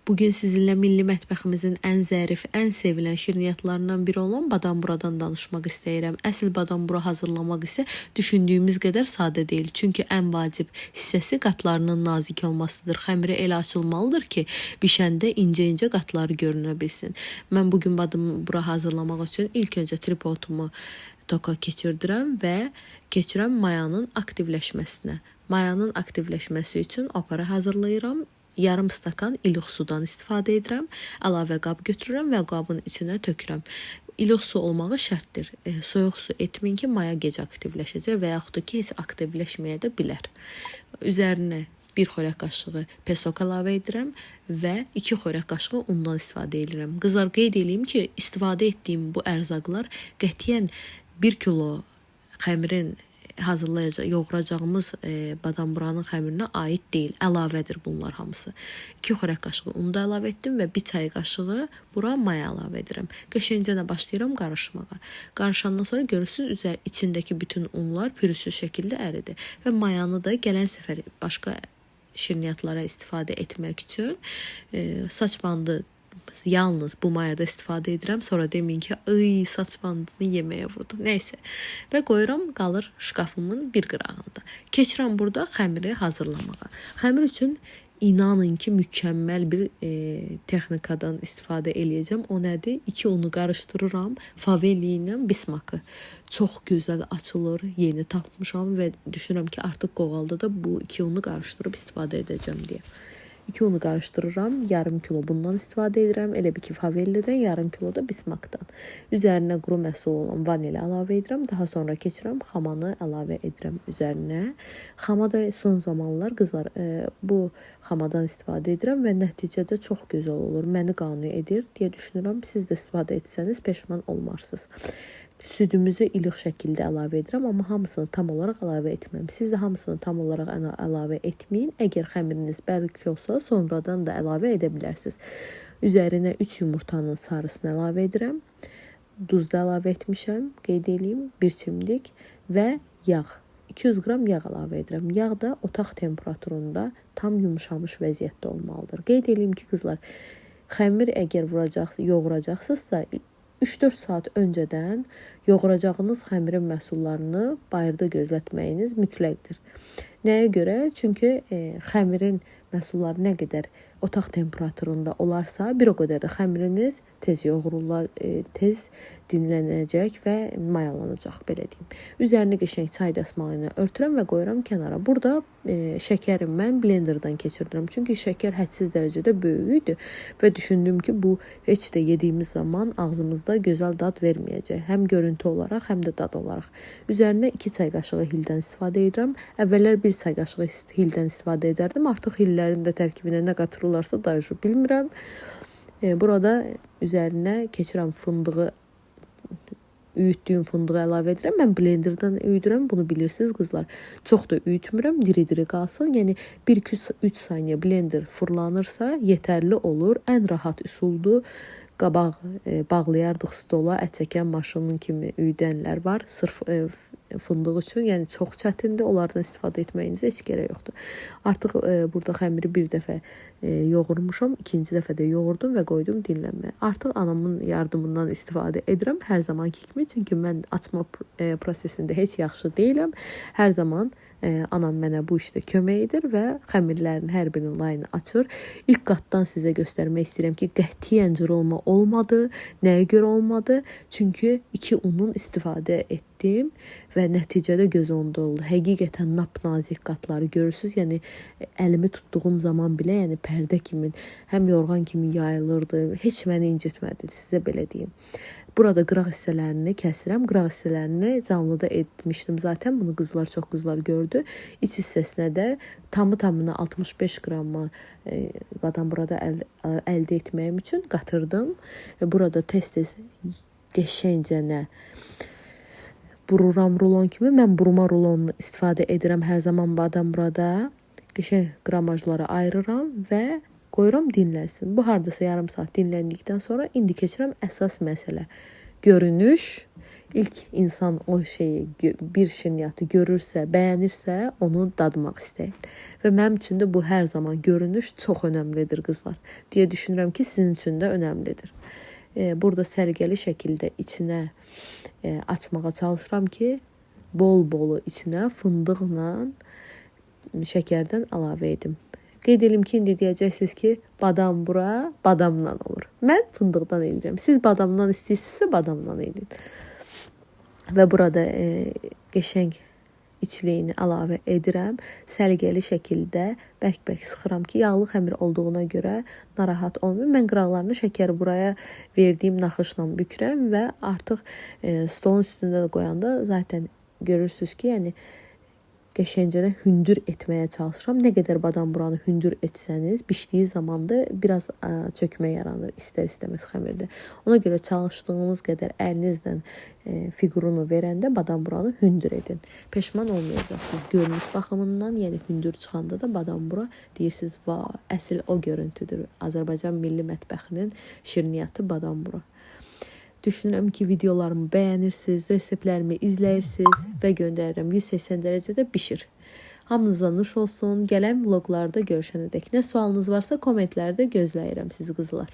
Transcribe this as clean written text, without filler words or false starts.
Bugün sizinlə milli mətbəximizin ən zərif, ən sevilən şirniyyatlarından biri olan badamburadan danışmaq istəyirəm. Əsl badambura hazırlamaq isə düşündüyümüz qədər sadə deyil. Çünki ən vacib hissəsi qatlarının nazik olmasıdır. Xəmiri elə açılmalıdır ki, bişəndə incə-incə qatları görünə bilsin. Mən bugün badambura hazırlamaq üçün ilk öncə tripodumu toka keçirdirəm və keçirəm mayanın aktivləşməsinə. Mayanın aktivləşməsi üçün opera hazırlayıram. Yarım stakan ilıq sudan istifadə edirəm. Əlavə qab götürürəm və qabın içinə tökürəm. İlıq su olmağı şərtdir. Soyuq su etməyin ki, maya gec aktivləşəcək və yaxud da ki, heç aktivləşməyə də bilər. Üzərinə 1 xörək qaşığı pesok əlavə edirəm və 2 xörək qaşığı undan istifadə edirəm. Qızlar, qeyd edeyim ki, istifadə etdiyim bu ərzaqlar qətiyyən 1 kilo xəmirin yoğuracağımız badamburanın xəmirinə aid deyil. Əlavədir bunlar hamısı. 2 xörək qaşığı un da əlavə etdim və 1 çay qaşığı bura maya əlavə edirəm. Qəşəngcə də başlayıram qarışmağa. Qarışandan sonra görürsünüz içindəki bütün unlar pürüzsüz şəkildə əridir və mayanı da gələn səfər başqa şirniyyatlara istifadə etmək üçün saç bandı yalnız bu mayada istifadə edirəm. Sonra deməyin ki, saç bandını yeməyə vurdum. Nəysə. Və qoyuram, qalır şkafımın bir qırağında. Keçirəm burada xəmiri hazırlamağa. Xəmir üçün inanın ki, mükəmməl bir texnikadan istifadə eləyəcəm. O nədir? 2 unu qarışdırıram. Faveli ilə bismakı. Çox gözəl açılır. Yeni tapmışam və düşünürəm ki, artıq qoğalda da bu 2 unu qarışdırıb istifadə edəcəm deyə. 2 unu qarışdırıram. Yarım kilo bundan istifadə edirəm. Elə bir ki, favellidən, yarım kilo da bismakdan. Üzərinə quru məhsul olan vanili əlavə edirəm. Daha sonra keçirəm, xamanı əlavə edirəm üzərinə. Xama da son zamanlar, qızlar, bu xamadan istifadə edirəm və nəticədə çox gözəl olur. Məni qane edir deyə düşünürəm. Siz də istifadə etsəniz peşman olmarsınız. Südümüzü ilıq şəkildə əlavə edirəm, amma hamısını tam olaraq əlavə etmirəm. Siz də hamısını tam olaraq əlavə etməyin. Əgər xəmiriniz bərk olsa, sonradan da əlavə edə bilərsiniz. Üzərinə 3 yumurtanın sarısını əlavə edirəm. Duz da əlavə etmişəm, qeyd edeyim, 1 çimdik və yağ. 200 qram yağ əlavə edirəm. Yağ da otaq temperaturunda tam yumuşamış vəziyyətdə olmalıdır. Qeyd edeyim ki, qızlar, xəmir əgər yoğuracaqsınızsa, 3-4 saat öncədən yoğuracağınız xəmirin məhsullarını bayırda gözlətməyiniz mütləqdir. Nəyə görə? Çünki xəmirin məhsulları nə qədər otaq temperaturunda olarsa, bir o qədər də xəmiriniz tez yoğurulacaq, tez dinlənəcək və mayalanacaq, belə deyim. Üzərini qəşəng çay dəsmalı ilə örtürəm və qoyuram kənara. Burada şəkəri mən blenderdan keçirdirəm. Çünki şəkər hədsiz dərəcədə böyük idi və düşündüm ki, bu heç də yediyimiz zaman ağzımızda gözəl dad verməyəcək. Həm görüntü olaraq, həm də dad olaraq. Üzərinə 2 çay qaşığı hildən istifadə edirəm. Əvvəllər 1 çay qaşığı hildən istifadə edərdim. Artıq hillərin də tərkibinə nə qatırırlarsa dayıcı bilmirəm. Burada üzərinə keçirəm fındığı, üyütdüyüm fındığı əlavə edirəm. Mən blenderdan üyüdürəm, bunu bilirsiniz qızlar. Çox da üyütmürəm, diri-diri qalsın. Yəni 1-2-3 saniyə blender fırlanırsa yetərli olur. Ən rahat üsuldur. Qabaq bağlayardıq stola, ət çəkən maşının kimi üyüdənlər var. Sırf fındıq üçün, yəni çox çətindir. Onlardan istifadə etməyinizə heç gərək yoxdur. Artıq burada xəmiri bir dəfə yoğurmuşam, ikinci dəfə də yoğurdum və qoydum dinlənməyə. Artıq anamın yardımından istifadə edirəm hər zamanki kimi. Çünki mən açma prosesində heç yaxşı deyiləm. Hər zaman anam mənə bu işdə kömək edir və xəmirlərin hər birinin layını açır. İlk qatdan sizə göstərmək istəyirəm ki, qətiyyən cırılma olmadı. Nəyə görə olmadı? Çünki 2 unun istifadə etdim və nəticədə göz onda oldu. Həqiqətən napnazik qatları görürsünüz. Yəni əlimi tutduğum zaman belə, yəni pərdə kimi, həm yorğan kimi yayılırdı. Heç məni incitmədi, sizə belə deyim. Burada qıraq hissələrini kəsirəm. Qıraq hissələrini canlıda etmişdim zaten. Bunu çox qızlar gördü. İç hissəsinə də tamına 65 qramı badamburada əldə etməyim üçün qatırdım. Burada tez-tez qəşəngcənə bururam rulon kimi. Mən buruma rulonunu istifadə edirəm hər zaman badamburada. Qəşəng qramajlara ayırıram və qoyuram dinlənsin. Bu hardasa yarım saat dinləndikdən sonra indi keçirəm əsas məsələ. görünüş. İlk insan o şeyi, bir şirniyyatı görürsə, bəyənirsə, onu dadmaq istəyir. Və mənim üçün də bu hər zaman görünüş çox önəmlidir qızlar. Deyə düşünürəm ki, sizin üçün də önəmlidir. Burada səliqəli şəkildə içinə açmağa çalışıram ki, bol-bolu içinə fındıqla şəkərdən əlavə edim. Qeyd edim ki, indi deyəcəksiniz ki, badam bura badamla olur. Mən fındıqdan edirəm. Siz badamdan istəyirsinizsə badamdan edin. Və burada qəşəng içliyini əlavə edirəm. Səliqəli şəkildə bərk-bərk sıxıram ki, yağlı xəmir olduğuna görə narahat olmayın. Mən qıraqlarını şəkər buraya verdiyim naxışla bükürəm və artıq stolun üstündə qoyanda zaten görürsünüz ki, yəni qəşəngcə hündür etməyə çalışıram. Nə qədər badam buranı hündür etsəniz, bişdiyi zaman da biraz çökmə yaranır istər-istəməz xəmirdə. Ona görə çalışdığınız qədər əlinizlə fiqurunu verəndə badam buranı hündür edin. Peşman olmayacaqsınız görünüş baxımından, yəni hündür çıxanda da badam bura deyirsiniz, vay, əsl o görüntüdür. Azərbaycan milli mətbəxinin şirniyyatı badam bura. Düşünürəm ki, videolarımı bəyənirsiniz, reseptlərimi izləyirsiniz və göndərirəm 180 dərəcədə bişir. Hamınıza nuş olsun. Gələn vloglarda görüşənədək nə sualınız varsa kommentlərdə gözləyirəm sizi qızlar.